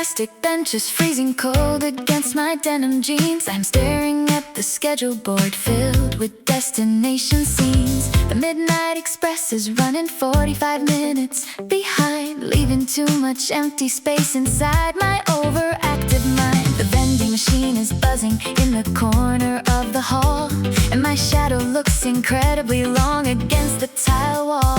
plastic benches, freezing cold against my denim jeans. I'm staring at the schedule board filled with destination scenes. The Midnight Express is running 45 minutes behind, leaving too much empty space inside my overactive mind. The vending machine is buzzing in the corner of the hall, and my shadow looks incredibly long against the tile wall.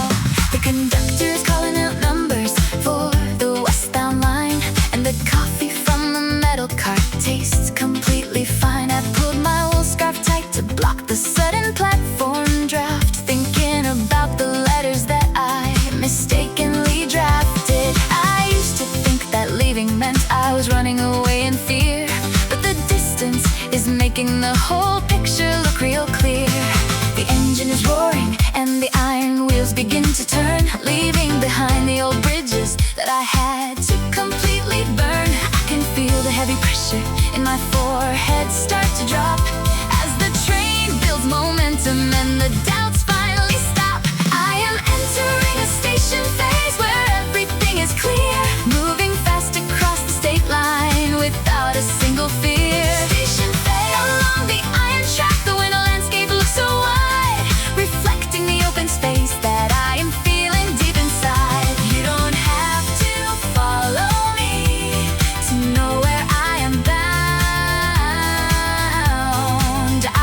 The conductor is calling out numbers for the westbound line, and the coffee from the metal cart tastes completely fine. I pulled my wool scarf tight to block the sudden platform draft, thinking about the letters that I mistakenly drafted. I used to think that leaving meant I was running away in fear, but the distance is making the whole picture look real clear. The engine is roaring and the iron wheels begin to turn, leaving behind the old bridges that I had to completely burn. I can feel the heavy pressure in my forehead start to drop as the train builds momentum and the doubts finally stop. I am entering a station phase where everything is clear, moving fast across the state line without a single fear. Station phase along the iron track, the winter landscape looks so wide, reflecting the open space that I am feeling deep inside. You don't have to follow me to know where I am bound. I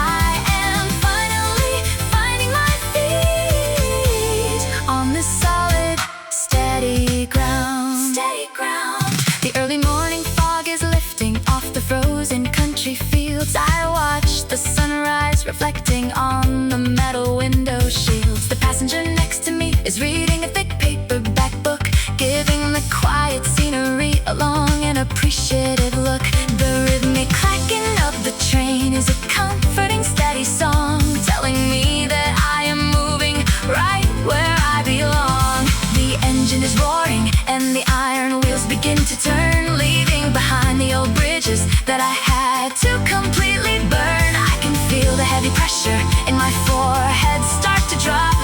am finally finding my feet on this solid, steady ground. Steady ground. The early morning fog is lifting off the frozen country fields. I watch the sunrise reflecting on the metal window shields. The passenger next to me is reading a thick paperback book, giving the quiet scenery a long and appreciative look. The rhythmic clacking of the train is a comforting, steady song, telling me that I am moving right where I belong. The engine is roaring and the iron wheels begin to turn, leaving behind the old bridges that I had to completely burn. I can feel the heavy pressure in my forehead start to drop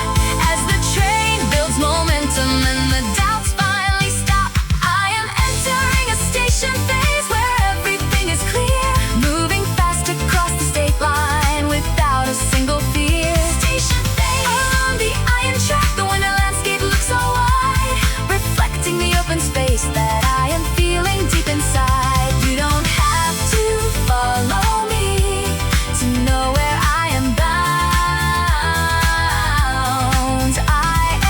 as the train builds momentum and the doubts finally stop. I am entering a station phase where everything is clear, moving fast across the state line without a single fear. Station phase along the iron track, the winter landscape looks so wide, reflecting the open space that I am feeling deep inside. You don't have to follow me to know where I am bound. I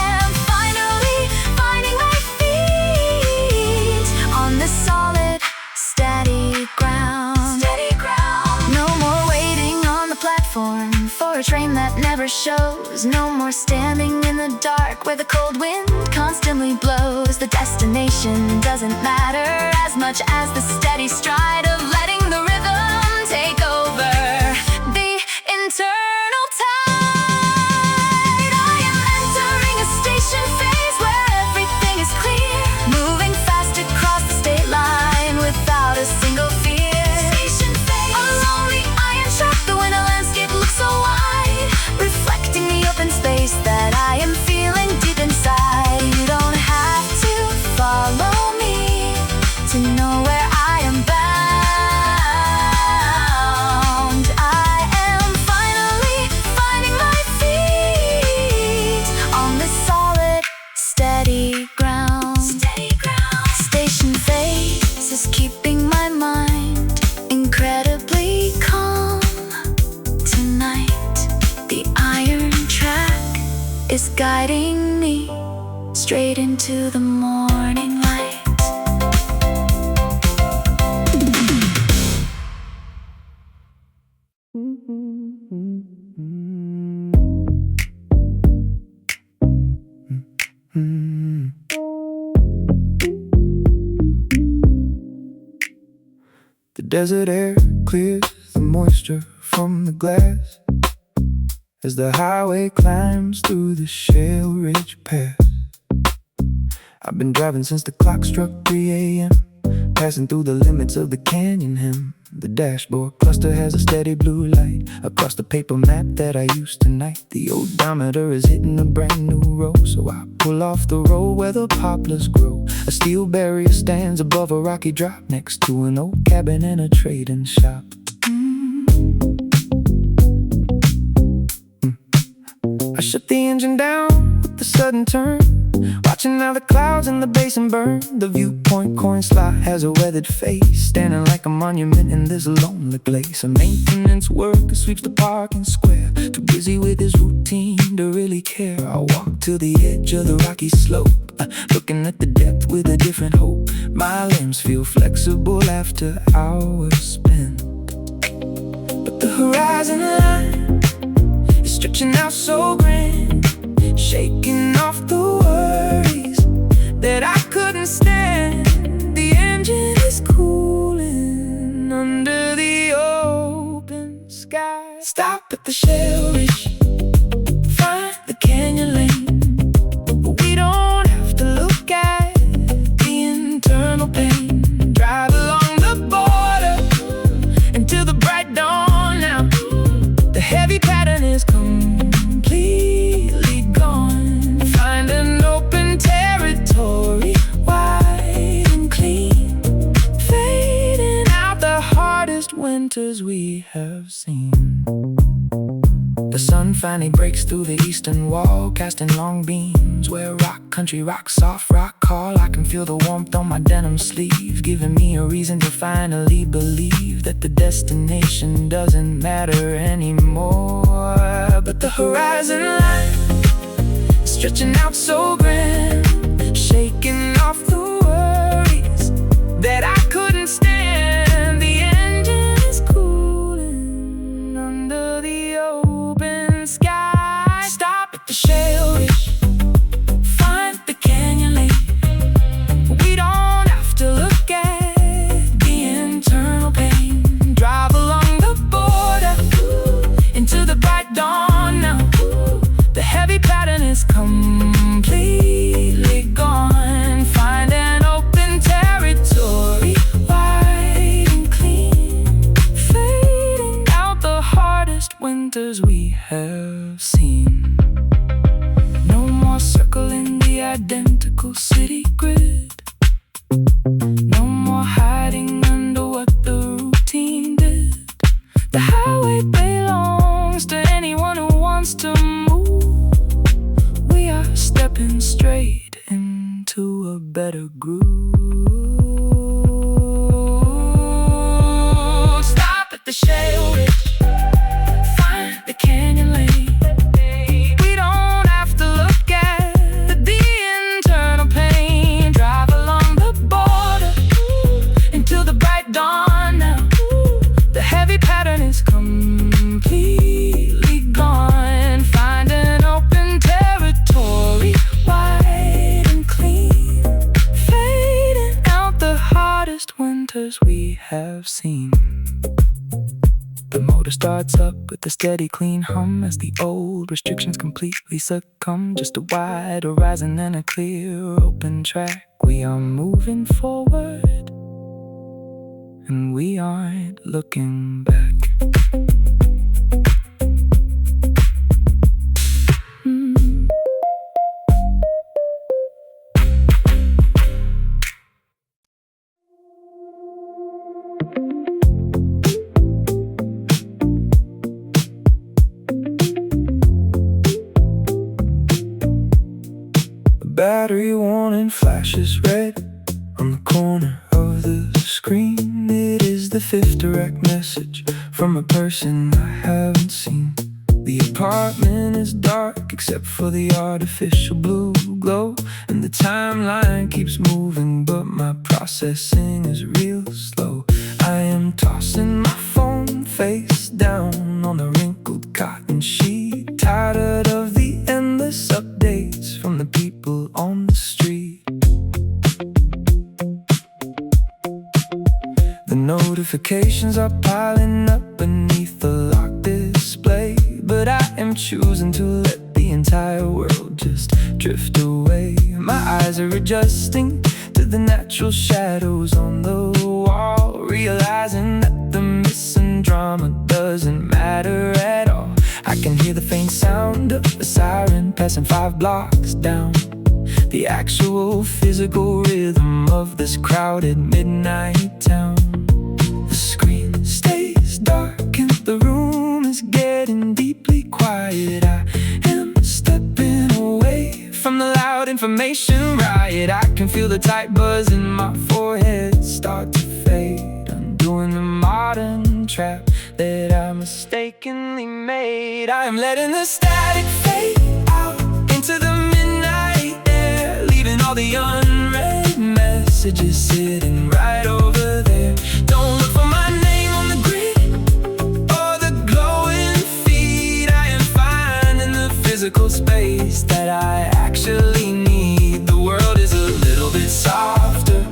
am finally finding my feet on this solid, steady ground. Steady ground. No more waiting on the platform for a train that never shows. No more standing in the dark where the cold wind constantly blows. The destination doesn't matter as much as the steady stride of letting the rhythm take over the internal tide. I am entering a station phase where everything is clear, moving fast across the state line without a single fear. Station phase along the iron track, the winter landscape looks so wide, reflecting the open space that I am feeling deep inside. You don't have to follow me to know where I am bound. I am finally finding my feet on this solid, steady ground. Steady ground. Station phase is keeping my mind incredibly calm tonight. The iron track is guiding me straight into the morning light. The desert air clears the moisture from the glass as the highway climbs through the shale ridge pass. I've been driving since the clock struck 3 a.m. passing through the limits of the canyon hem. The dashboard cluster has a steady blue light across the paper map that I used tonight. The odometer is hitting a brand new row, so I pull off the road where the poplars grow. A steel barrier stands above a rocky drop next to an old cabin and a trading shop. I shut the engine down with a sudden turn, watching how the clouds in the basin burn. The viewpoint coin slot has a weathered face, standing like a monument in this lonely place. A maintenance worker sweeps the parking square, too busy with his routine to really care. I walk to the edge of the rocky slope, looking at the depth with a different hope. My limbs feel flexible after hours spent, but the horizon line is stretching out so grand, shaking off the worries that I couldn't stand. The engine is cooling under the open sky. Stop at the shell ridge, find the canyon lane, but we don't have to look at the internal pain. Drive along the border into the bright dawn now. The heavy pattern is completely gone. Find an open territory, wide and clean, fading out the hardest winters we have seen. The sun finally breaks through the eastern wall, casting long beams where rock country rocks, soft rock call. I can feel the warmth on my denim sleeve, giving me a reason to finally believe that the destination doesn't matter anymore. But the horizon line is stretching out so grand, shaking off the worries that I couldn't stand. The engine is cooling under the open sky. Stop at the shell ridge, find the canyon lane. We don't have to look at the internal pain. Drive along the border into the bright dawn now. The heavy pattern is completely gone. Find an open territory, wide and clean, fading out the hardest winters we have seen. No more circling the identical city grid, no more hiding under what the routine did. The highway belongs to anyone who wants to move. We are stepping straight into a better groove. Stop at the shale ridge, find the canyon lane. We don't have to look at the internal pain. Drive along the border into the bright dawn now. The heavy pattern is completely gone. Find an open territory, wide and clean, fading out the hardest winters we have seen. The motor starts up with a steady clean hum as the old restrictions completely succumb. Just a wide horizon and a clear open track. We are moving forward and we aren't looking back. Battery warning flashes red on the corner of the screen. It is the fifth direct message from a person I haven't seen. The apartment is dark except for the artificial blue glow, and the timeline keeps moving, but my processing is real slow. I am tossing my phone face down on the wrinkled cotton sheet, tired of the endless updates from the people on the street. The notifications are piling up beneath the locked display, but I am choosing to let the entire world just drift away. My eyes are adjusting to the natural shadows on the wall, realizing that the missing drama doesn't matter at all. I can hear the faint sound of a siren passing 5 blocks down, the actual physical rhythm of this crowded midnight town. The screen stays dark and the room is getting deeply quiet. I am stepping away from the loud information riot. I can feel the tight buzz in my forehead start to fade, undoing the modern trap that I mistakenly made. I am letting the static fade out into the midnight air, leaving all the unread messages sitting right over there. Don't look for my name on the grid or the glowing feed. I am finding the physical space that I actually need. The world is a little bit softer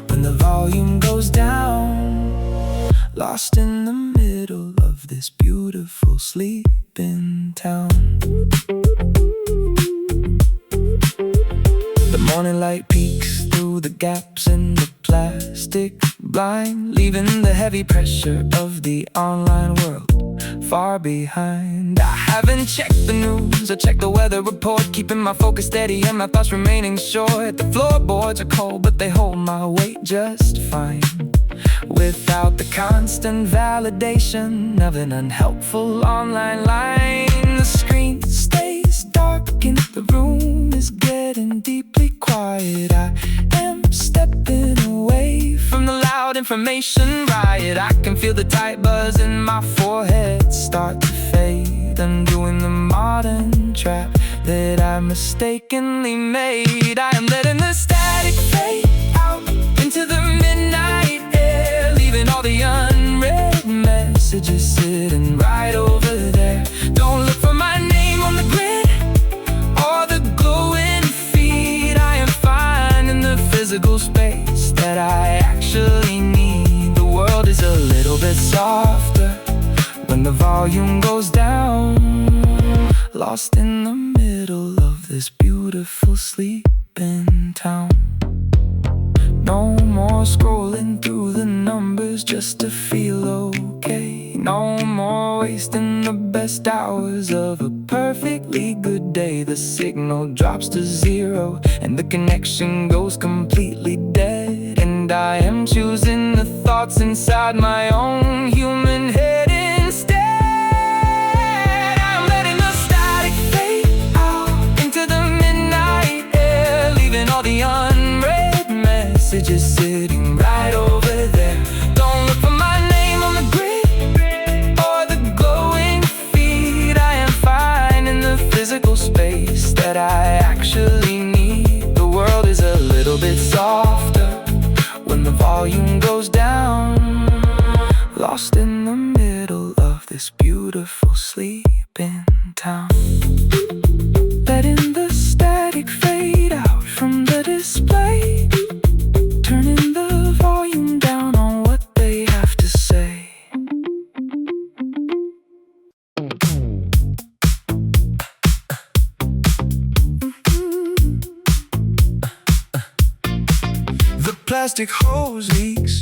when the volume goes down, lost in the middle of this beautiful sleeping town. The morning light peeks through the gaps in the plastic blind, leaving the heavy pressure of the online world far behind. I haven't checked the news or checked the weather report, keeping my focus steady and my thoughts remaining short. The floorboards are cold, but they hold my weight just fine, without the constant validation of an unhelpful online line. The screen stays dark and the room is getting deeply quiet. I am stepping away from the loud information riot. I can feel the tight buzz in my forehead start to fade, undoing the modern trap that I mistakenly made. I am letting the static fade out into the midnight air, leaving all the unread messages sitting right over there. Don't look for my name on the grid or the glowing feed. I am finding the physical space that I actually need. The world is a little bit softer when the volume goes down, lost in the middle of this beautiful sleeping town. No more scrolling through the numbers just to feel okay. No more wasting the best hours of a perfectly good day. The signal drops to 0 and the connection goes completely dead, and I am choosing the thoughts inside my own human head instead. I'm letting the static fade out into the midnight air, leaving all the unread messages sitting right over there. Don't look for my name on the grid or the glowing feed. I am finding the physical space that I actually need. The world is a little bit softer when the volume goes down, lost in the middle of this beautiful sleeping town. Letting the static fade out from the display, turning the volume down on what they have to say. The plastic hose leaks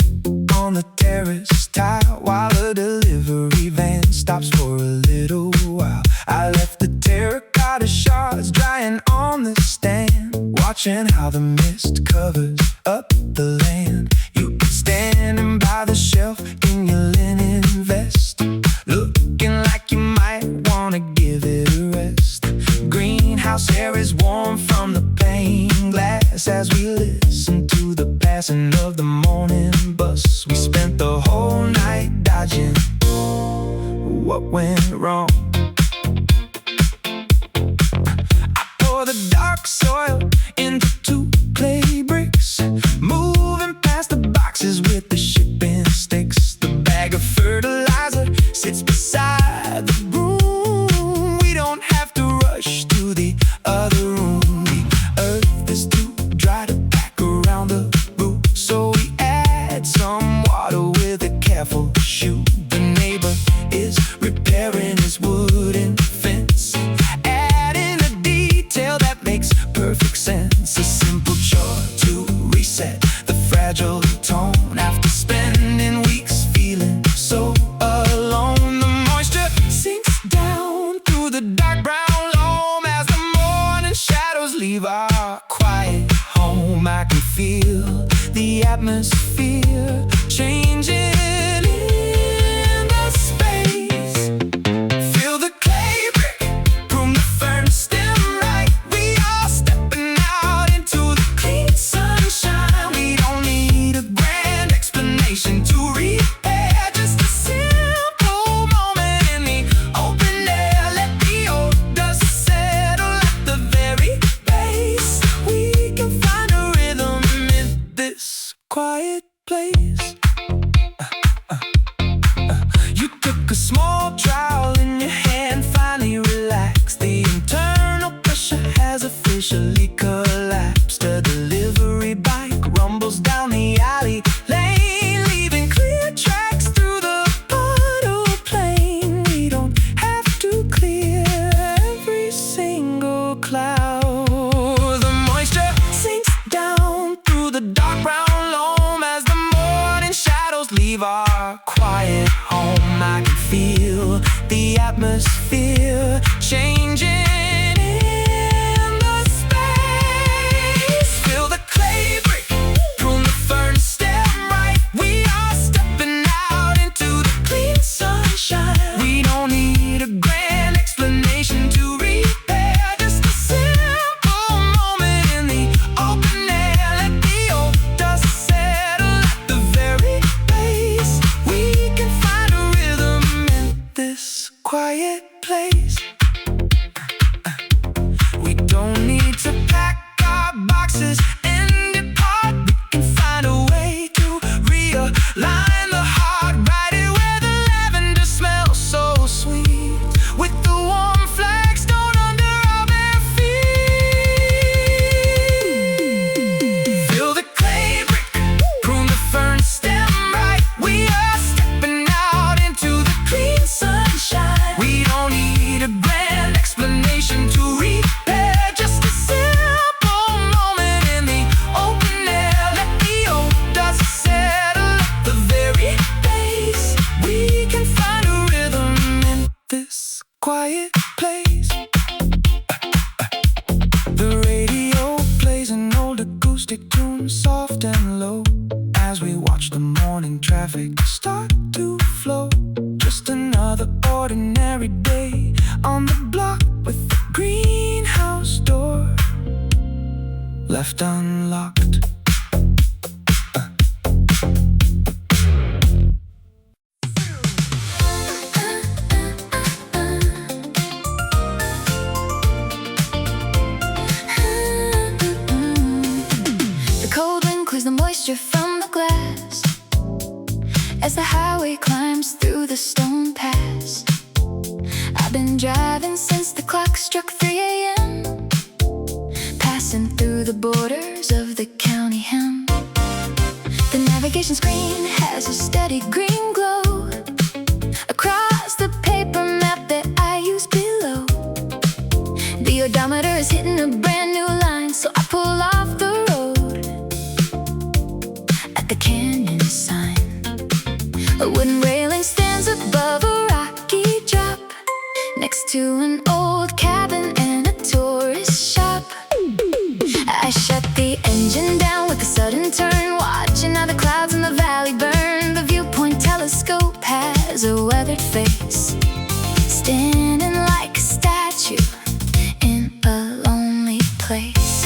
on the terrace tile while the delivery van stops for a little while. I left the terracotta shards drying on the stand, watching how the mist covers up the land. You standing by the shelf in your linen vest, looking like you might wanna give it a rest. Greenhouse air is warm from the pane glass as we listen to the passing of the morning bus. We spent the whole night dodging what went wrong. I pour the dark soil into 2 clay bricks, moving past the boxes with the shipping sticks. The bag of fertilizer sits beside the broom. We don't have to rush to the other room. The earth is too dry to pack around the root, so we add some water with a careful shoot. The neighbor is repairing his wood fragile tone. After spending weeks feeling so alone, the moisture sinks down through the dark brown loam as the morning shadows leave our quiet home. I can feel the atmosphere changing in the space. Feel the clay brick, prune the fern stem right. We are stepping out into the clean sunshine. We don't need a grand explanation to repair. Just a simple moment in the open air. Let the old dust settle at the very base. We can find a rhythm in this quiet place. You took a small trowel in your hand, finally relaxed. The internal pressure has officially collapsed. A delivery bike rumbles down the alley lane, leaving clear tracks through the puddle plain. We don't have to clear every single cloud. The moisture sinks down through the dark brown loam as the morning shadows leave our quiet home. I can feel the atmosphere changing in the space. Feel the clay brick, prune the fern stem right. We are stepping out into the clean sunshine. We don't need a grand explanation to repair. Just a simple moment in the open air. Let the old dust settle at the very base. We can find a rhythm in this quiet place. We don't need to pack our boxes and depart. We can find a way to realign the heart, right it where the lavender smells so sweet, with the warm flagstone under our bare feet. Feel the clay brick, prune the fern stem right. We are stepping out into the clean sunshine. We don't need a grand explanation to repair. Just a simple moment in the open air. Let the old dust settle at the very base. We can find a rhythm in this quiet place. The radio plays an old acoustic tune, soft and low, as we watch the morning traffic start to flow. Just another ordinary day on the block with the greenhouse door left unlocked. The cold wind clears the moisture from the glass as the highway climbs through the stone pass. I've been driving since the clock struck 3 a.m., passing through the borders of the county hem. The navigation screen has a steady green glow across the paper map that I use below. The odometer is hitting a brand new line, so I pull off the road at the canyon sign. A wooden railing stands above a rocky drop, next to an old cabin and a tourist shop. I shut the engine down with a sudden turn, watching how the clouds in the valley burn. The viewpoint telescope has a weathered face, standing like a statue in a lonely place.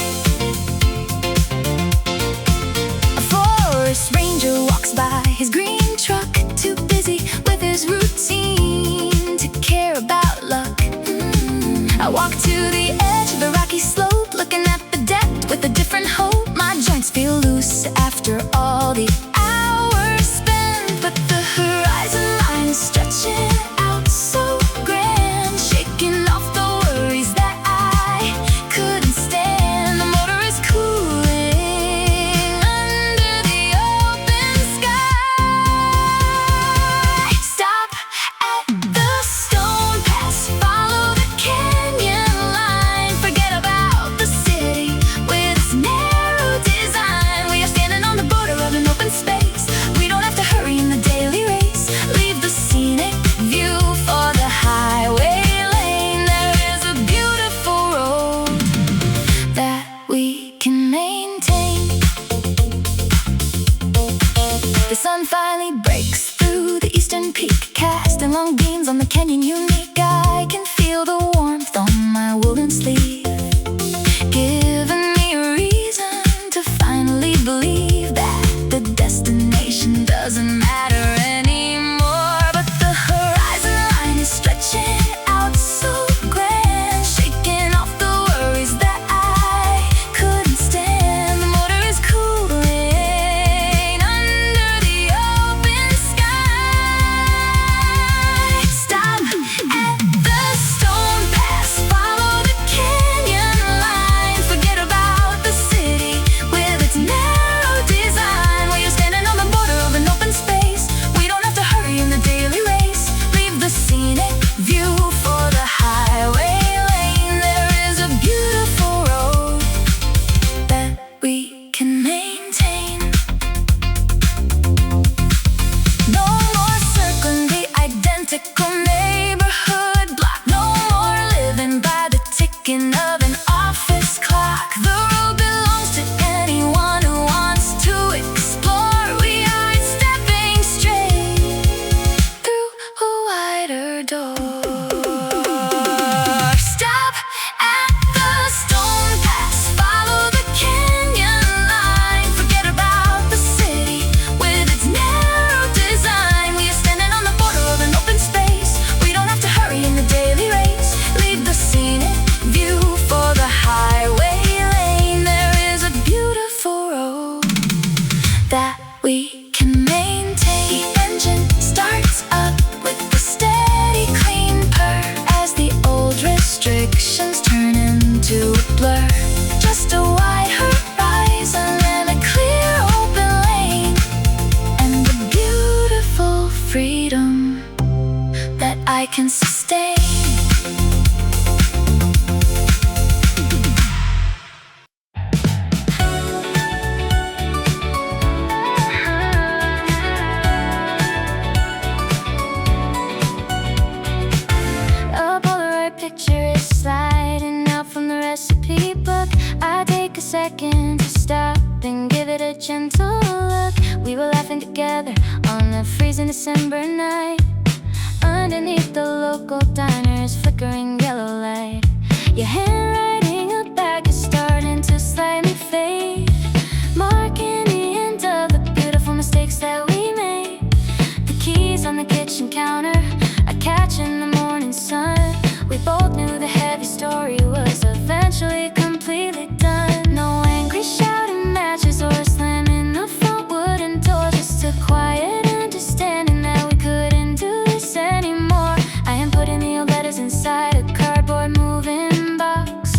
A forest ranger walks by his green truck, too busy with his routine to care about luck. I walk to the edge of the rocky slope, looking at the depth with a different hope. My joints feel loose after all the hours spent, but the horizon line is stretching out so grand, shaking off the worries that I couldn't stand. The motor is cooling under the open sky. Stop at the stone pass, follow the canyon line. Forget about the city with its narrow design. We are standing on the border sun finally breaks through the eastern peak, casting long beams on the canyon unique. I can feel the warmth on my woolen sleeve, giving me a reason to finally believe that the destination doesn't matter anymore. But the horizon line is stretching out so grand, shaking off the worries that I couldn't stand. The motor is cooling under the open sky. Stop at the stone pass, follow the canyon line. Forget about the city with its narrow design. While you're standing on the border of an open space, we don't have to hurry in the daily race. Leave the scenic view for the highway lane. There is a beautiful road that we can maintain. No more circling the identical neighborhood block. No more living by the ticking of an office clock. The road belongs to anyone who wants to explore. We are stepping straight through a wider door. Stop at the stone pass, follow the canyon line. Forget about the city with its narrow design. We are standing on the border of an open space. We don't have to hurry in the daily race. Leave the scenic view for the highway lane. There is a beautiful road that we can maintain. The engine starts up with a steady clean purr as the old restrictions turn into a blur. Just a wide horizon and a clear open lane, and the beautiful freedom that I can sustain. A Polaroid picture is sliding out from the recipe book. I take a second to stop and give it a gentle look. We were laughing together on a freezing December night, underneath the local diner's flickering yellow light. Your handwriting up back is starting to slightly fade, marking the end of the beautiful mistakes that we made. The keys on the kitchen counter I catch in the morning sun. We both knew the heavy story was eventually completely done. No angry shouting matches or slamming the front wooden door, just a quiet understanding that we couldn't do this anymore. I am putting the old letters inside a cardboard moving box,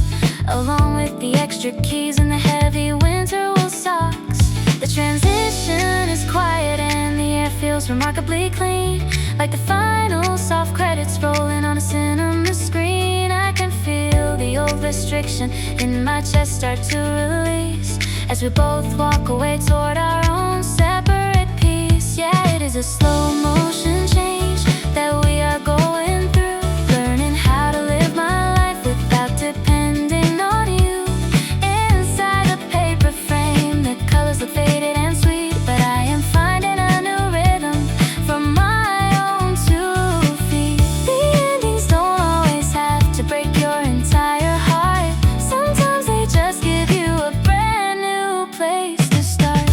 along with the extra keys and the heavy winter wool socks. The transition is quiet and the air feels remarkably clean, like the final soft credits rolling on a cinema screen. I can feel the old restriction in my chest start to release as we both walk away toward our own separate peace. Yeah, it is a slow motion change that we are going through, learning how to live my life without depending on you. Inside the paper frame, the colors look faded and sweet, but I am finding a new rhythm from my own 2 feet. The endings don't always have to break your entire heart. Sometimes they just give you a brand new place to start.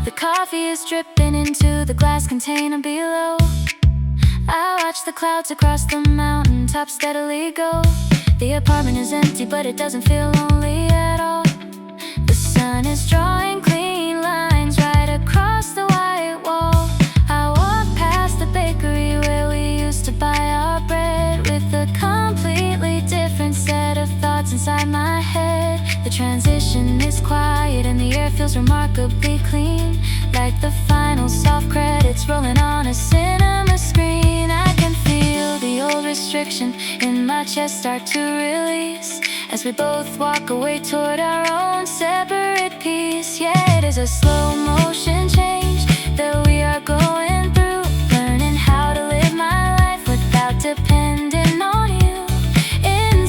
The coffee is dripping into the glass container below. I watch the clouds across the mountaintop steadily go. The apartment is empty, but it doesn't feel lonely at all. The sun is drawing clean lines right across the white wall. I walk past the bakery where we used to buy our bread, with a completely different set of thoughts inside my head. The transition is quiet and the air feels remarkably clean, like the final soft credits rolling on a cinema screen. I can feel the old restriction in my chest start to release as we both walk away toward our own separate peace. Yeah, it is a slow motion change that we are going through, learning how to live my life without depending on you. In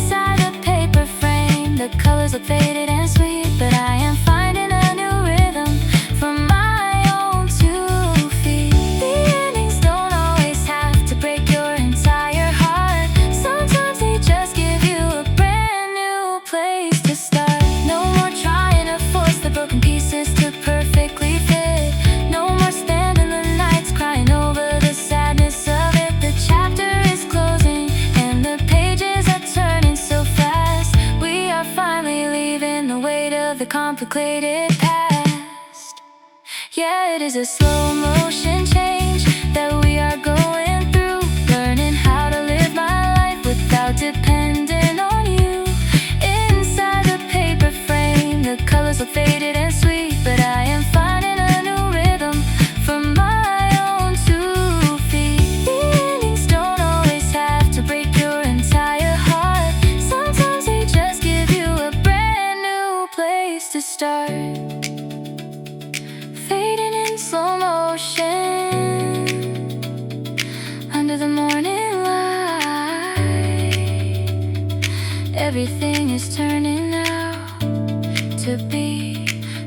colors look faded and sweet, but I am finding a new rhythm from my own 2 feet. The endings don't always have to break your entire heart. Sometimes they just give you a brand new place to start. No more trying to force the broken pieces to perfectly fit. No more spending the nights crying over the sadness of it. The chapter is closing and the pages are turning so fast. We are finally leaving the weight of the complicated past. Yeah, it is a slow motion change that we are going through, learning how to live my life without depending on you. Inside the paper frame, the colors look faded and sweet, but I am finding a new rhythm from my own 2 feet. The endings don't always have to break your entire heart. Sometimes they just give you a brand new place to start. Fading in slow motion under the morning light. Everything is turning out to be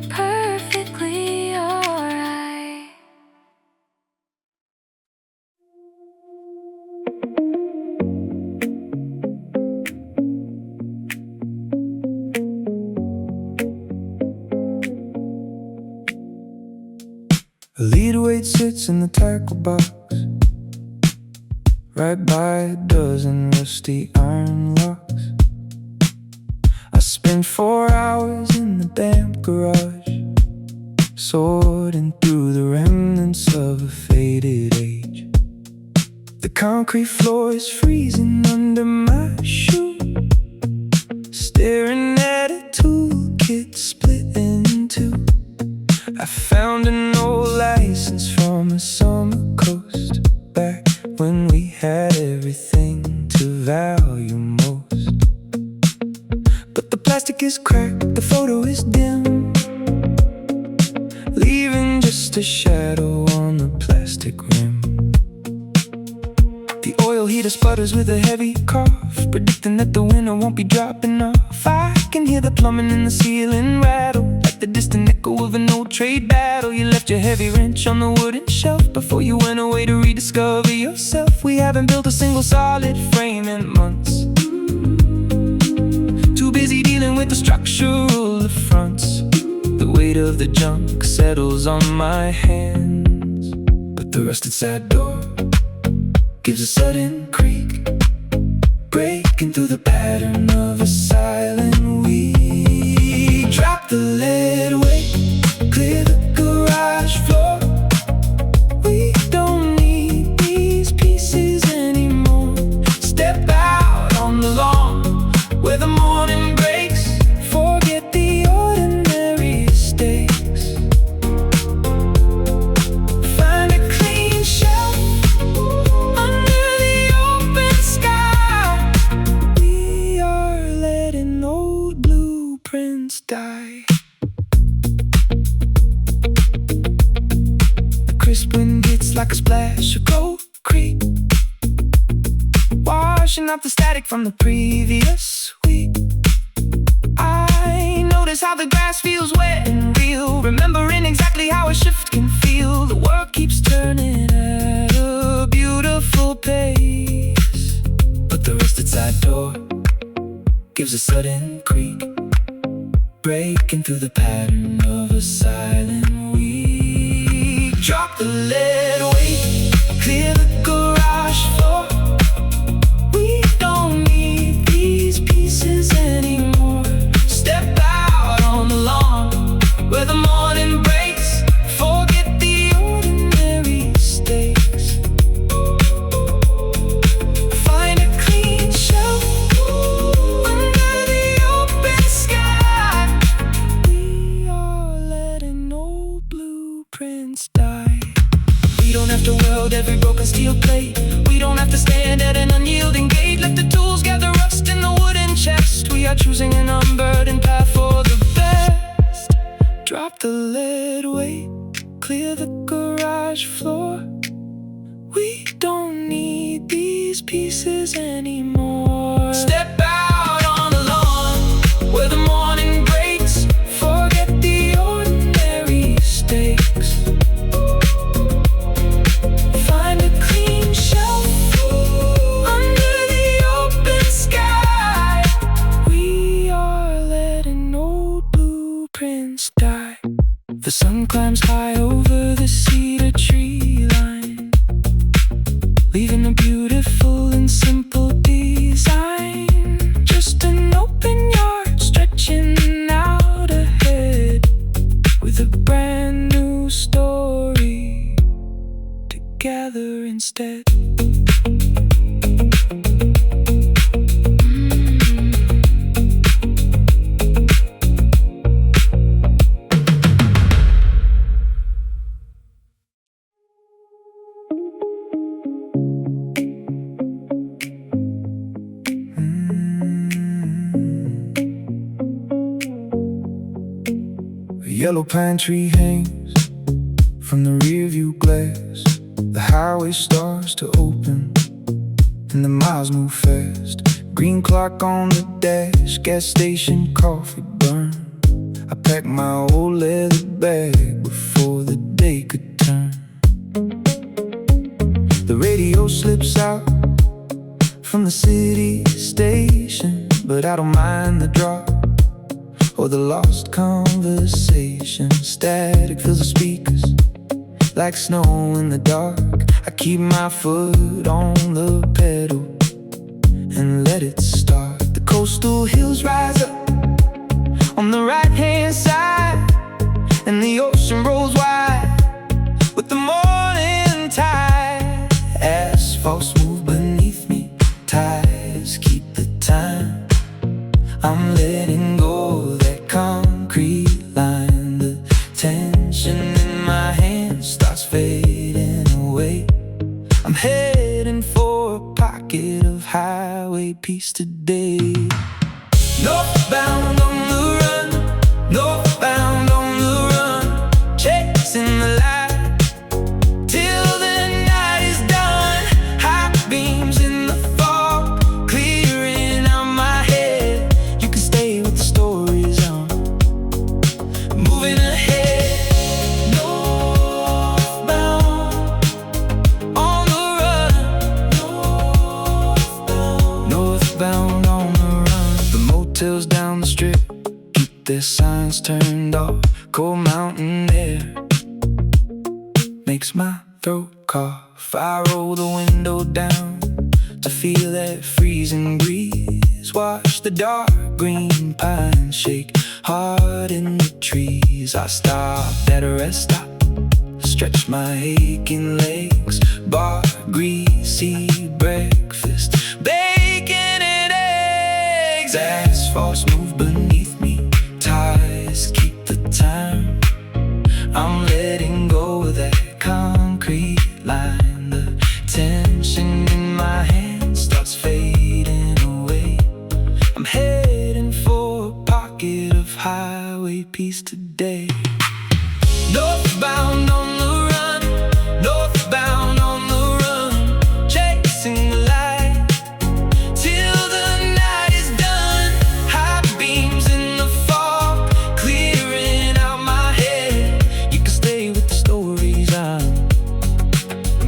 perfectly alright. A lead weight sits in the tackle box, right by a dozen rusty iron locks. I spent 4 hours in the damp garage, sorting through the remnants of a faded age. The concrete floor is freezing under my shoe, staring at a toolkit split in 2. I found an old license from a summer coast, back when we had everything to value most. But the plastic is cracked, the photo is dim, leaving just a shadow on the plastic rim. The oil heater sputters with a heavy cough, predicting that the winter won't be dropping off. I can hear the plumbing in the ceiling rattle, like the distant echo of an old trade battle. You left your heavy wrench on the wooden shelf before you went away to rediscover yourself. We haven't built a single solid frame in months, too busy dealing with the structural affronts. The weight of the junk settles on my hands, but the rusted side door gives a sudden creak, breaking through the pattern of a silent week. Drop the lead weight, clear the garage floor. We don't need these pieces anymore. Step out on the lawn where the morning breaks. Forget the ordinary mistakes. Find a clean shelf under the open sky. We are letting old blueprints die. The crisp wind hits like a splash of concrete, washing up the static from the previous week. I notice how the grass feels wet and real, remembering exactly how a shift can feel. The work keeps turning at a beautiful pace, but the rusted side door gives a sudden creak, breaking through the pattern of a silent week. Drop the lead weight, clear the garage floor. We don't need these pieces anymore. Step out on the lawn where the morning breaks. Forget the ordinary mistakes. Find a clean shelf under the open sky. We are letting old blueprints die. We don't have to weld every broken steel plate. We don't have to stand at an unyielding gate. Let the tools gather rust in the wooden chest. We are choosing an unburdened path for the best. Drop the lead weight, clear the garage floor. We don't need these pieces anymore. Step out on the lawn where the morning The sun climbs high over the cedar tree line, leaving a beautiful and simple design. Just an open yard stretching out ahead, with a brand new story to gather instead. A yellow pine tree hangs from the rearview glass. The highway starts to open and the miles move fast. Green clock on the dash, gas station coffee burn. I packed my old leather bag before the day could turn. The radio slips out from the city station, but I don't mind the drop or the lost conversation. Static fills the speakers like snow in the dark. I keep my foot on the pedal and let it start. The coastal hills rise up on the right-hand side, and the ocean rolls wide with the morning tide. Asphalt smooth beneath me, tires keep the time. I'm letting go that concrete line. The tension in my hand starts fading away. I'm heading for a pocket of highway peace today. Northbound on the run, northbound on the run, chasing the light till the night is done. High beams in the fog, clearing out my head. You can stay with the stories on, moving ahead. Northbound on the run, northbound on the run. The motels down the strip keep their signs turned off. Cold mountain air makes my throat cough. I roll the window down to feel that freezing breeze. Watch the dark green pines shake hard in the trees. I stop at a rest stop, stretch my aching legs. Bar greasy breakfast, bacon and eggs. Asphalt smooth beneath me, tires keep the time. I'm letting go of that concrete line. The tension in my hand starts fading away. I'm heading for a pocket of highway peace today. Northbound on the run, northbound on the run, chasing the light till the night is done. High beams in the fog, clearing out my head. You can stay with the stories I'm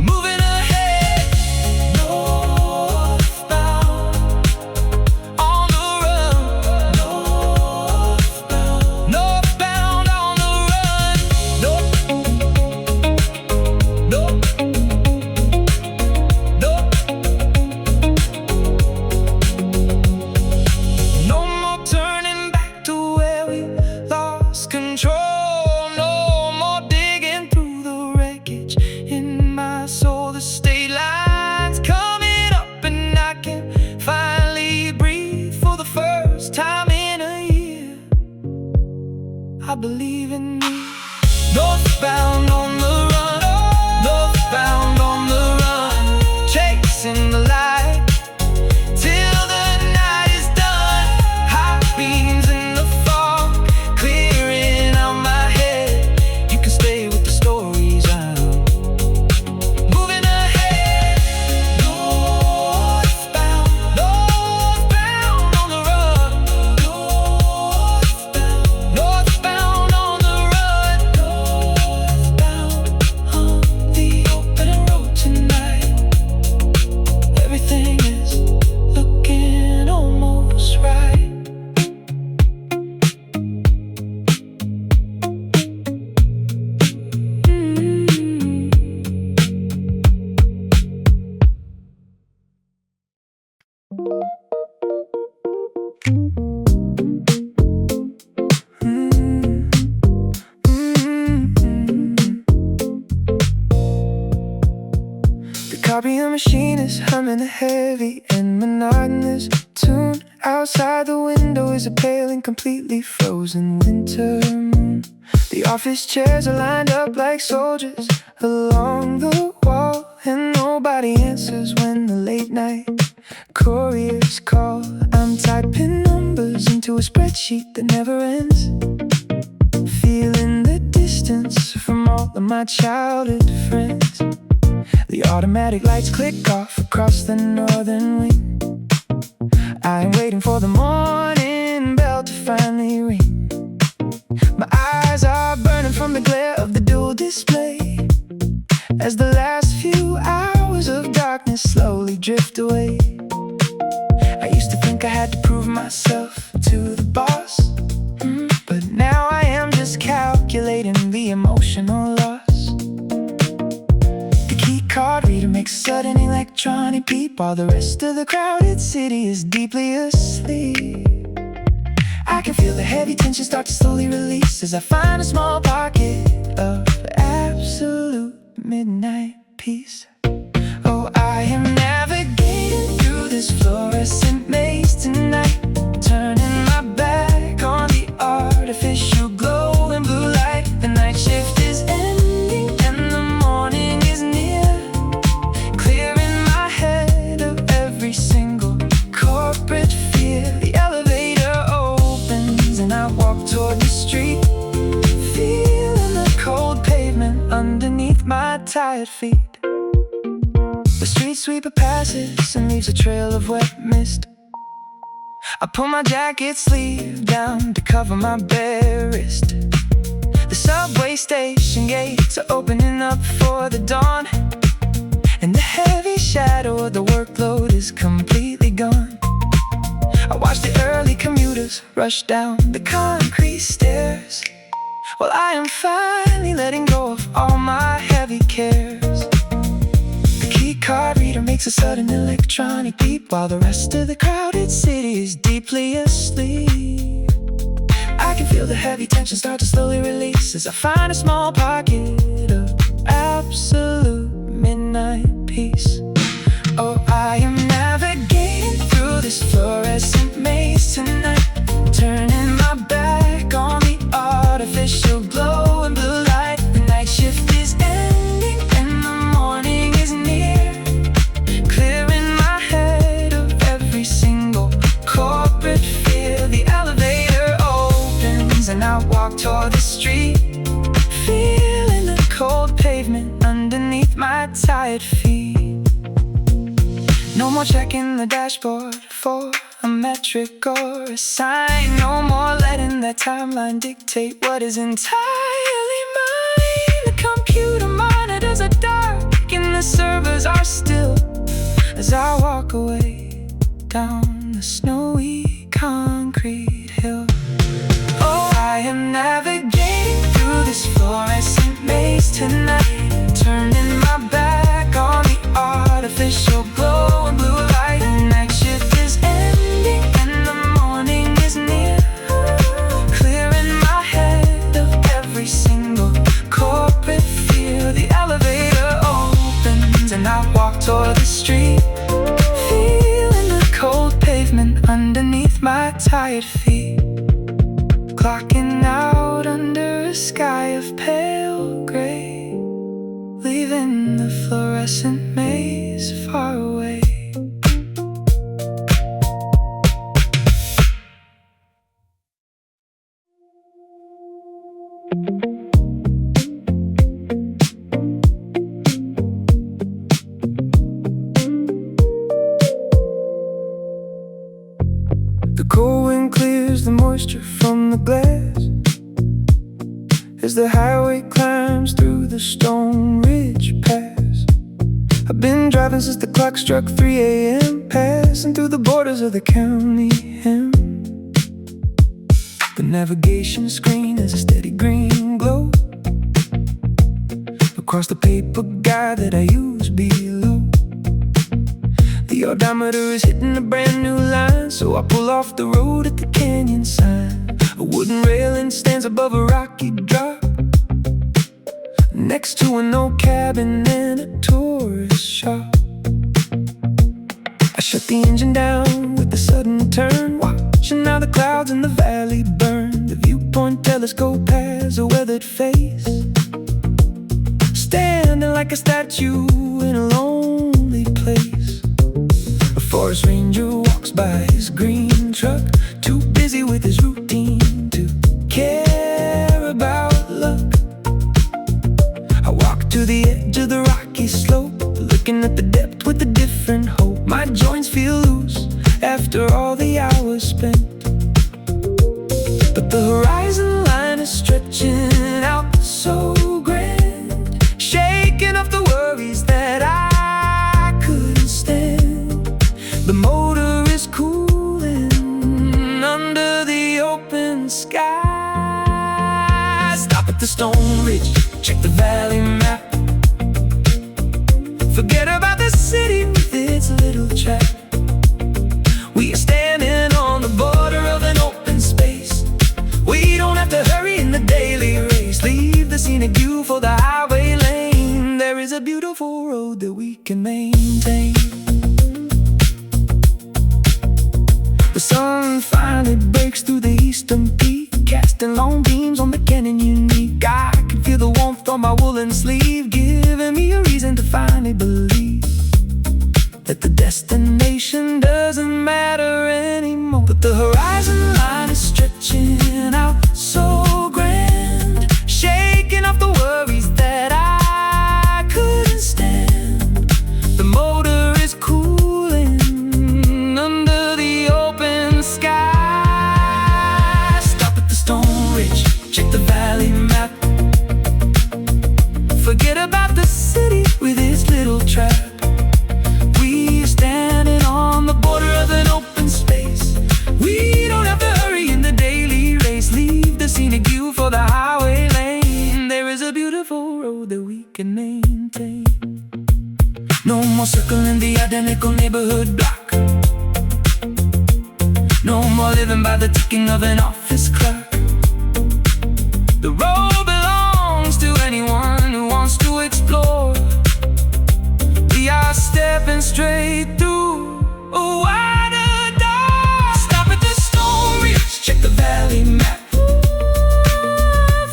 moving ahead. Northbound on the run, northbound on the Copying machine is humming a heavy and monotonous tune. Outside the window is a pale and completely frozen winter moon. The office chairs are lined up like soldiers along the wall, and nobody answers when the late night couriers call. I'm typing numbers into a spreadsheet that never ends, feeling the distance from all of my childhood friends. The automatic lights click off across the northern wing. I'm waiting for the morning bell to finally ring. My eyes are burning from the glare of the dual display as the last few hours of darkness slowly drift away. I used to think I had to prove myself to the boss, but now I am just calculating the emotional loss. Card reader makes a sudden electronic beep while the rest of the crowded city is deeply asleep. I can feel the heavy tension start to slowly release as I find a small pocket of absolute midnight peace. Oh, I am navigating through this fluorescent maze tonight, turning my back on the artificial glow and blue light. The night shift is ending and the morning is near, single corporate fear. The elevator opens and I walk toward the street, feeling the cold pavement underneath my tired feet. The street sweeper passes and leaves a trail of wet mist. I pull my jacket sleeve down to cover my bare wrist. The subway station gates are opening up for the dawn, and the heavy shadow of the workload is completely gone. I watch the early commuters rush down the concrete stairs while I am finally letting go of all my heavy cares. The key card reader makes a sudden electronic beep while the rest of the crowded city is deeply asleep. I can feel the heavy tension start to slowly release as I find a small pocket of absolute midnight peace. Oh, I am navigating through this fluorescent maze tonight, turning my back on the artificial glow and blue light. The night shift is ending and the morning is near, clearing my head of every single corporate fear. The elevator opens and I walk toward the street, feeling the cold pavement underneath my tired feet. No more checking the dashboard for a metric or a sign. No more letting that timeline dictate what is entirely mine. The computer monitors are dark and the servers are still as I walk away down the snowy concrete hill. Oh, I am navigating through this fluorescent maze tonight, turning my back on the artificial glow and blue light. The night shift is ending and the morning is near, clearing my head of every single corporate fear. The elevator opens and I walk toward the street, feeling the cold pavement underneath my tired feet. Clocking out under a sky of pale gray, leaving the fluorescent maze far away. The cold wind clears the moisture from the glass as the highway climbs through the Stone Ridge Pass. I've been driving since the clock struck 3 a.m., passing through the borders of the county hem. The navigation screen is a steady green glow across the paper guide that I use below. The The odometer is hitting a brand new line, so I pull off the road at the canyon sign. A wooden railing stands above a rocky drop, next to an old cabin and a tourist shop. I shut the engine down with a sudden turn, watching how the clouds in the valley burn. The viewpoint telescope has a weathered face, standing like a statue in a lonely place. A forest ranger walks by his green truck, too busy with his routine to care about luck. I walk to the edge of the rocky slope, looking at the depth with a different hope. My joints feel loose after all the hours spent, but the horizon line is stretching out so grand, shaking off the worries that I couldn't stand. The motor is cooling under the open sky. Stop at the stone ridge, check the valley map. Forget about the city with its little trap. We are standing on the border of an open space. We don't have to hurry in the daily race. Leave the scenic view for the highway lane. There is a beautiful road that we can maintain. The sun finally breaks through the eastern peak, casting long beams on the canyon unique. I can feel the warmth on my woolen sleeve, giving me a reason to finally believe that the destination doesn't matter anymore. But the horizon line is stretching out so grand, shaking off the worries that I couldn't stand. The motor is cooling under the open sky. Stop at the stone ridge, check the valley map. Forget about the city with its little trap. We are standing on the border of an open space. We don't have to hurry in the daily race. Leave the scenic view for the highway lane. There is a beautiful road that we can maintain. No more circling the identical neighborhood block. No more living by the ticking of an office clock. The road belongs to anyone who wants to explore. We are stepping straight through a wider door. Stop at the stone ridge, check the valley map.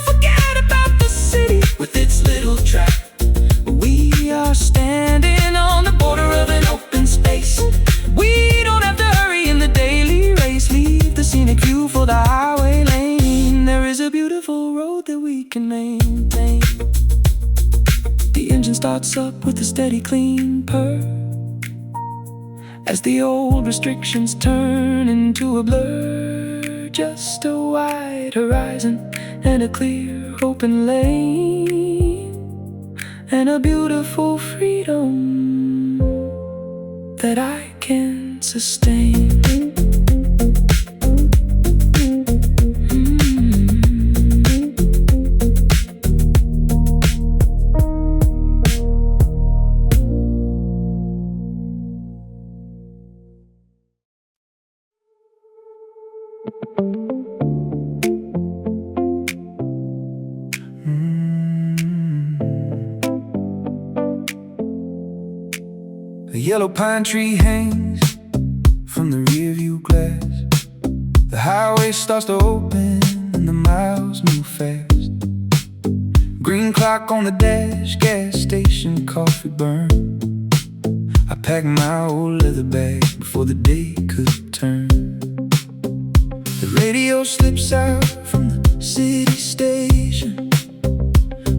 Forget about the city with its little trap. We are standing on the border of an open space. We don't have to hurry in the daily race. Leave the scenic view for the highway lane. There is a beautiful road that we can maintain. The engine starts up with a steady clean purr, as the old restrictions turn into a blur. Just a wide horizon and a clear open lane, and a beautiful freedom that I can sustain. A yellow pine tree hangs from the rearview glass. The highway starts to open and the miles move fast. Green clock on the dash, gas station, coffee burn. I packed my old leather bag before the day could turn. The radio slips out from the city station,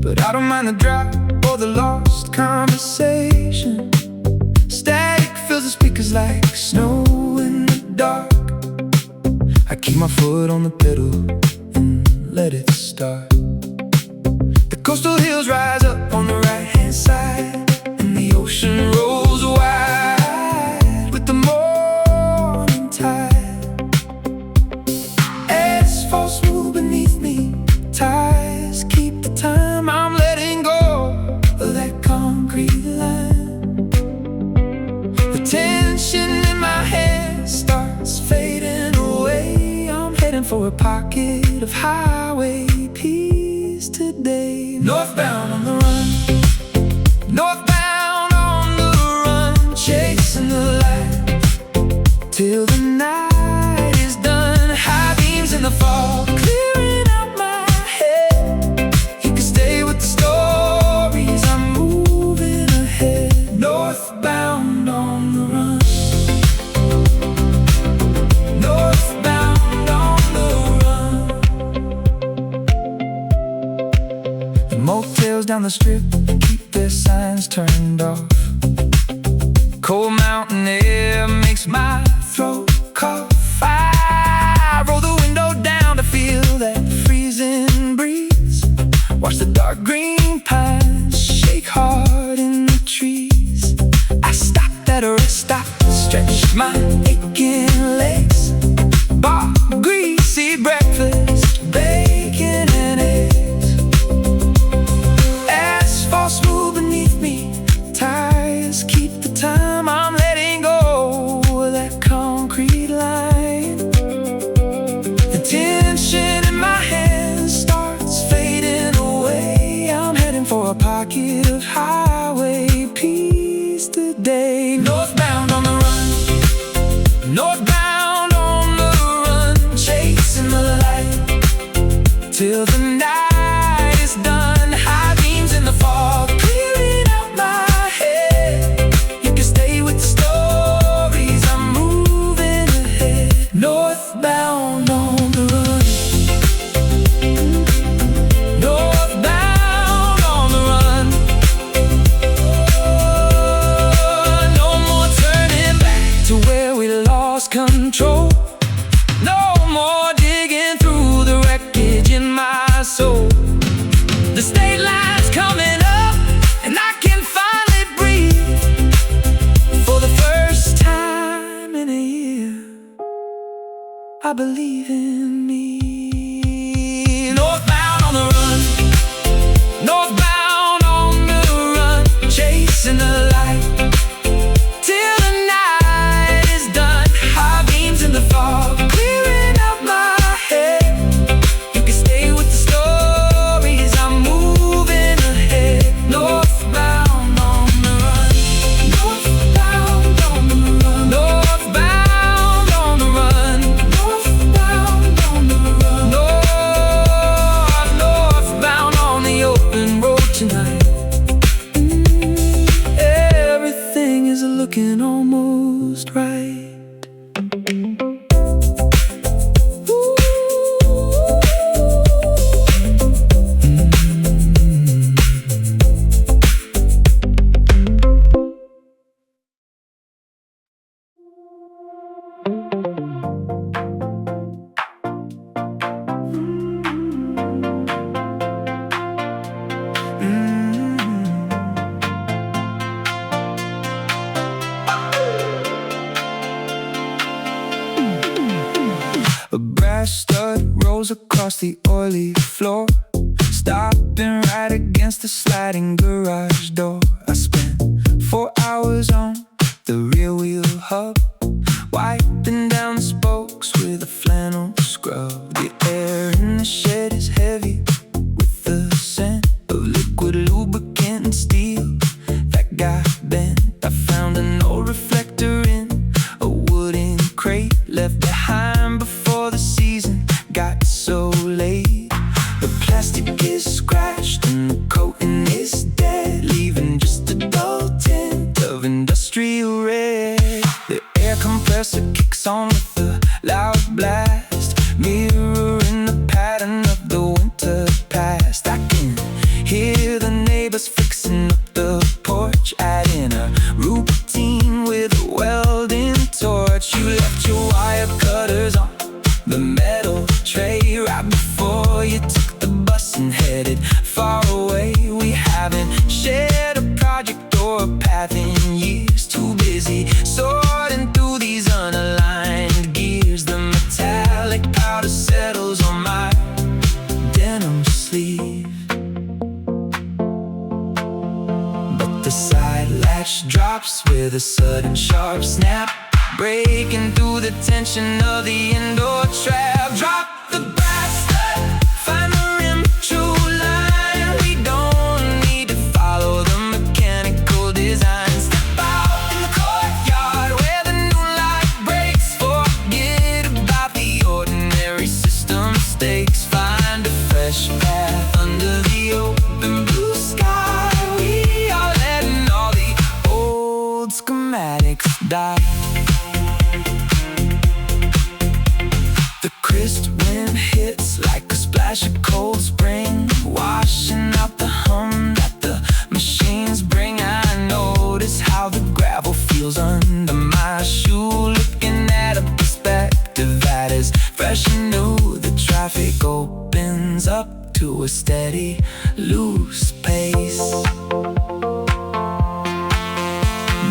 but I don't mind the drop or the lost conversation. Static fills the speakers like snow in the dark. I keep my foot on the pedal and let it start. The coastal hills rise up on the right-hand side, and the ocean rolls wide with the morning tide. Asphalt smooth beneath me, tires keep the time. I'm letting go of that concrete line. The tension for a pocket of highway peace today. Northbound on the run, northbound on the run, chasing the light till the night is done. High beams in the fog, clearing out my head. You can stay with the stories, I'm moving ahead. Northbound on the run, northbound on the run. The motels down the strip keep their signs turned off. Cold mountain air makes my throat cough. I roll the window down to feel that freezing breeze. Watch the dark green pines shake hard in the trees. I stopped at a rest stop, stretched my aching legs. Bought greasy breakfast, bacon and eggs. Asphalt smooth beneath me, tires keep the time. I'm letting go of that concrete line. The tension in my hands starts fading away. I'm heading for a pocket of highway peace today. Northbound on the run, northbound on the run, chasing the light till the night is done. High beams in the fog, clearing out my head. You can stay with the stories, I'm moving ahead. Northbound on the run, northbound on the run. No more turning back to where we lost control. No more digging through the wreckage in my soul. The state line's coming up and I can finally breathe. For the first time in a year, I believe in me. Northbound on the run, northbound on the run, chasing the light till the night is done. High beams in the fog, clearing out my head. You can stay with the stories, I'm moving ahead. Northbound on the run, northbound on the run, northbound on the run, northbound on the run, northbound on the open road tonight. Everything is looking almost right. A brass stud rolls across the oily floor, stopping right against the sliding garage door. I spent 4 hours on the rear wheel hub, wiping down the spokes with a flannel scrub. The air in the shed is heavy with the scent of liquid lubricant and steel that got bent. I found an old reflector in a wooden crate left behind before the season got so late. The plastic is scratched and the coating is dead, leaving just a dull tint of industrial red. The air compressor kicks on with a loud blast, mirroring the pattern of the winter past. I can hear the neighbors fixing up the porch, adding a routine with a welding torch. You left your wire cutters on the metal tray right before you took the bus and headed far away. We haven't shared a project or a path in years, too busy sorting through these unaligned gears. The metallic powder settles on my denim sleeve, but the side latch drops with a sudden sharp snap, breaking through the tension of the indoor trap. Drop wrist wind hits like a splash of cold spring, washing out the hum that the machines bring. I notice how the gravel feels under my shoe, looking at a perspective that is fresh and new. The traffic opens up to a steady, loose pace,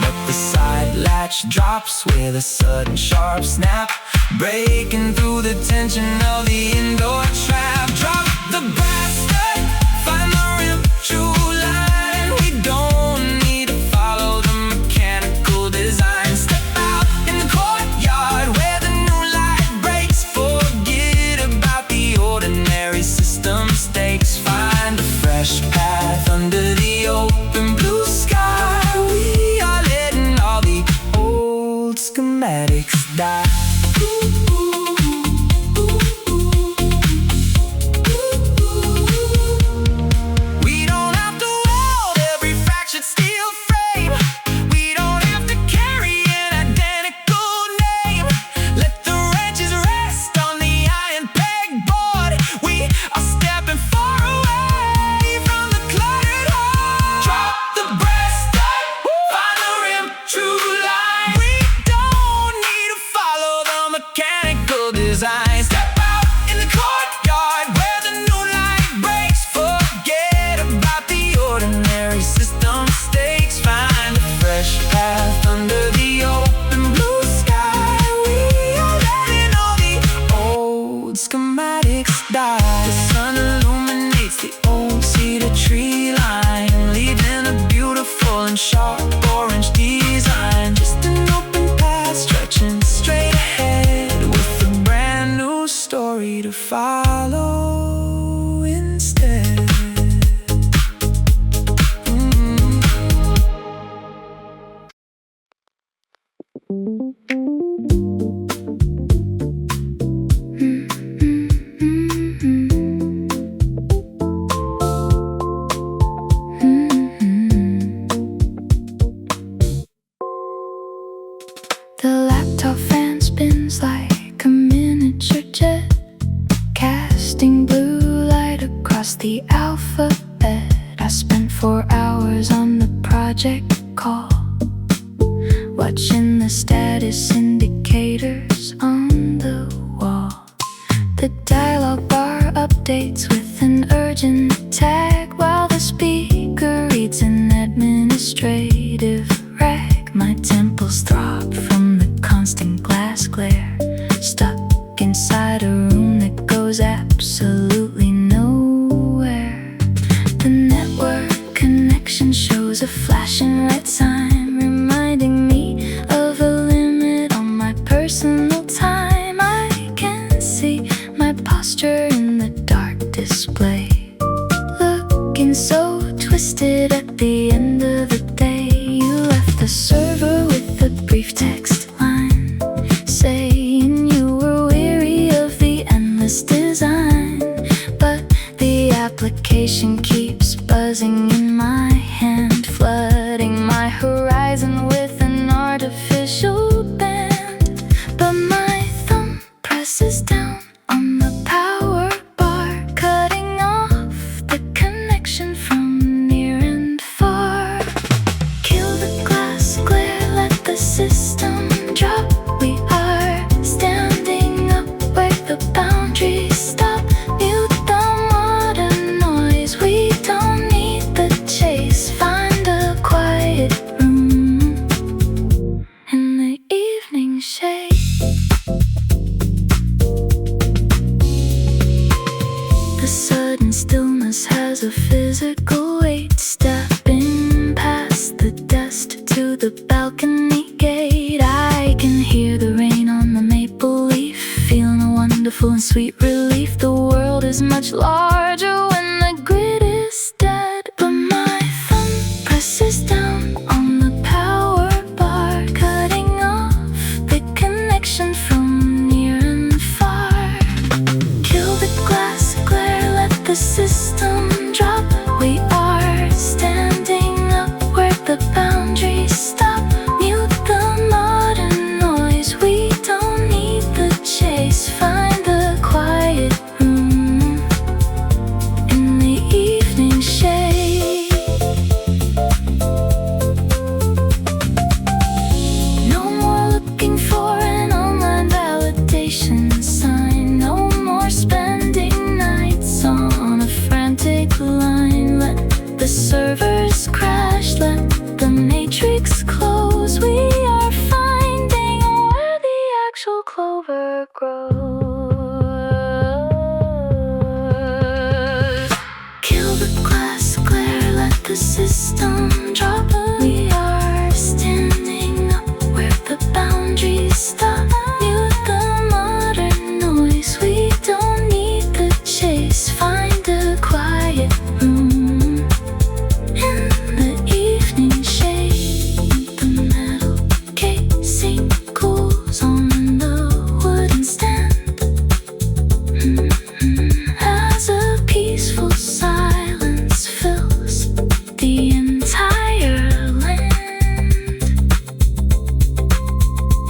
but the side latch drops with a sudden sharp snap, breaking through the tension of the indoor trap. Drop the brass stud, find the rim, true line. We don't need to follow the mechanical design. Step out in the courtyard where the new light breaks. Forget about the ordinary system stakes. Find a fresh path under the open blue sky. We are letting all the old schematics die. We don't have to weld every fractured steel frame. We don't have to carry an identical name. Let the wrenches rest on the iron pegboard. We are stepping far away from the cluttered heart. Drop the brass stud, find the rim, true line. We don't need to follow the mechanical design. Step out in the courtyard where the new light breaks. Forget about the ordinary system stakes. Find a fresh path under the open blue sky. We are letting all the old schematics die. The sun illuminates the old cedar tree line, leaving a beautiful and sharp orange design. Just an open path stretching straight ahead, with a brand new story to follow instead. The laptop fan spins like a miniature jet, casting blue light across the alphabet. I spent 4 hours on the project call, watching the status indicators on the wall. The dialog bar updates with an urgent tag, while the speaker reads an administrative rag. My temples throb from the constant glass glare, stuck inside a room that goes absolutely nowhere. The network connection shows a flashing red sign, reminding me of a limit on my personal time. I can see my posture in the dark display, looking so twisted at the end of the day. You left the server with a brief text line, saying you were weary of the endless design, but the application keeps buzzing in my hand, flooding my horizon with an artificial band. But my thumb presses down on the power bar, cutting off the connection from near and far. Kill the glass glare, let the system drop. We are standing up where the boundaries stop. Mute the modern noise, we don't need the chase. Find a quiet room in the evening shade. The sudden stillness has a physical weight, stepping past the dust to the balcony gate. I can hear the rain on the maple leaf, feeling a wonderful and sweet relief. The world is much larger when the grid is dead, but my thumb presses down on the power bar, cutting off the connection from near and far. Kill the glass glare, let the system drop. We are standing up where the boundaries stop. Mute the modern noise, we don't need the chase. Find the clover grows. Kill the glass glare, let the system drop. We are standing up where the boundaries stop. Mute the modern noise, we don't need the chase. Find a quiet room in the evening shade. The metal casing cools on the wooden stand. As a peaceful silence fills the entire land.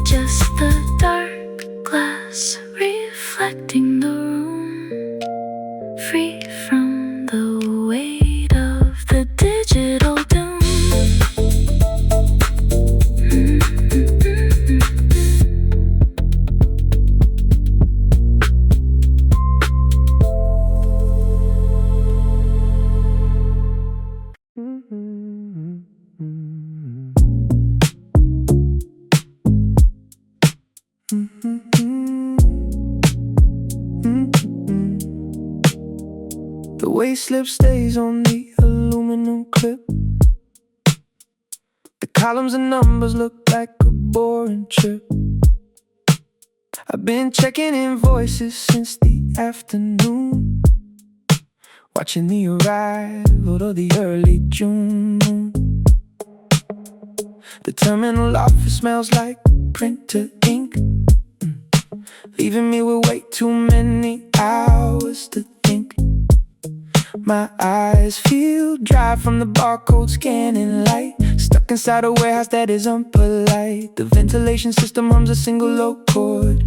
Just the dark glass reflecting the room, free from the weight of the digital doom. The weight slip stays on the aluminum clip. The columns and numbers look like a boring trip. I've been checking invoices since the afternoon, watching the arrival of the early June moon. The terminal office smells like printer ink, leaving me with way too many hours to think. My eyes feel dry from the barcode scanning light, stuck inside a warehouse that is unpolite. The ventilation system hums a single low chord.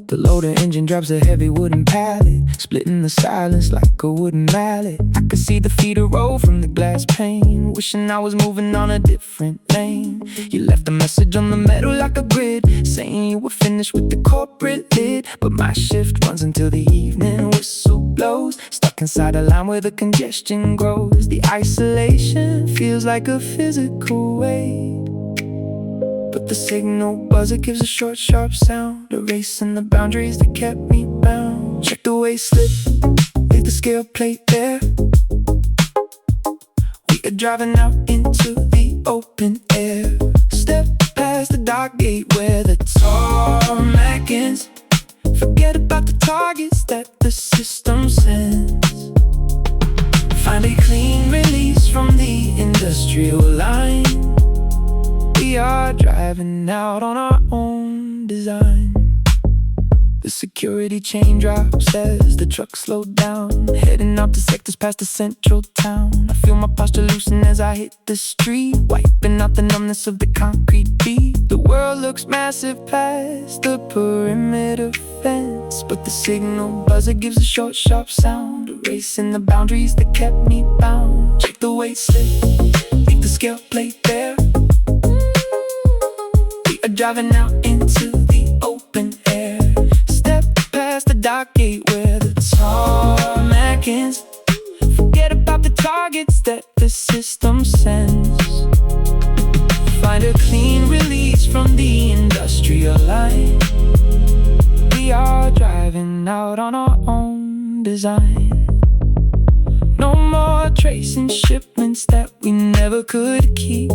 The loader engine drops a heavy wooden pallet, splitting the silence like a wooden mallet. I could see the feeder roll from the glass pane, wishing I was moving on a different lane. You left a message on the metal like a grid, saying you were finished with the corporate lid. But my shift runs until the evening whistle blows, stuck inside a line where the congestion grows. The isolation feels like a physical weight, but the signal buzzer gives a short, sharp sound, erasing the boundaries that kept me bound. Check the weight slip, leave the scale plate there. We are driving out into the open air. Step past the dark gate where the tarmac ends. Forget about the targets that the system sends. Find a clean release from the industrial line. We are driving out on our own design. The security chain drops as the truck slowed down, heading out to sectors past the central town. I feel my posture loosen as I hit the street, wiping out the numbness of the concrete beat. The world looks massive past the perimeter fence, but the signal buzzer gives a short, sharp sound, erasing the boundaries that kept me bound. Check the weight slip, leave the scale plate there. We are driving out into the open air. Step past the dark gate where the tarmac ends. Forget about the targets that the system sends. Find a clean release from the industrial line. We are driving out on our own design. No more tracing shipments that we never could keep.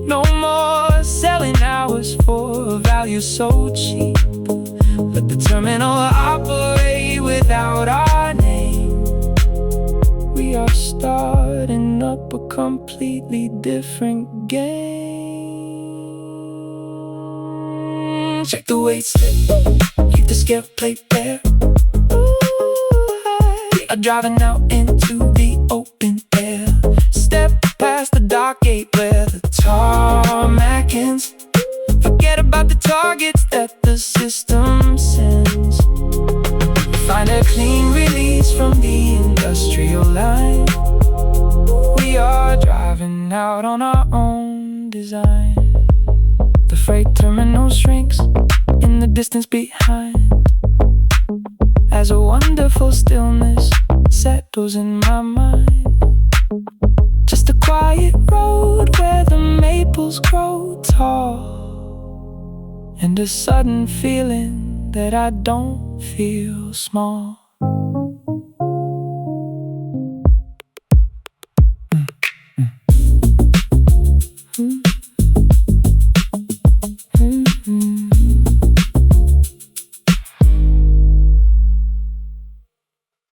No more selling hours for a value so cheap. Let the terminal operate without our name. We are starting up a completely different game. Check the weight slip, keep the scale plate there. We are driving out into the open air. Step past the dark gate where the tarmac ends. Forget about the targets that the system sends. Find a clean release from the industrial line. We are driving out on our own design. The freight terminal shrinks in the distance behind, as a wonderful stillness settles in my mind. Just a quiet road where the maples grow tall, and a sudden feeling that I don't feel small.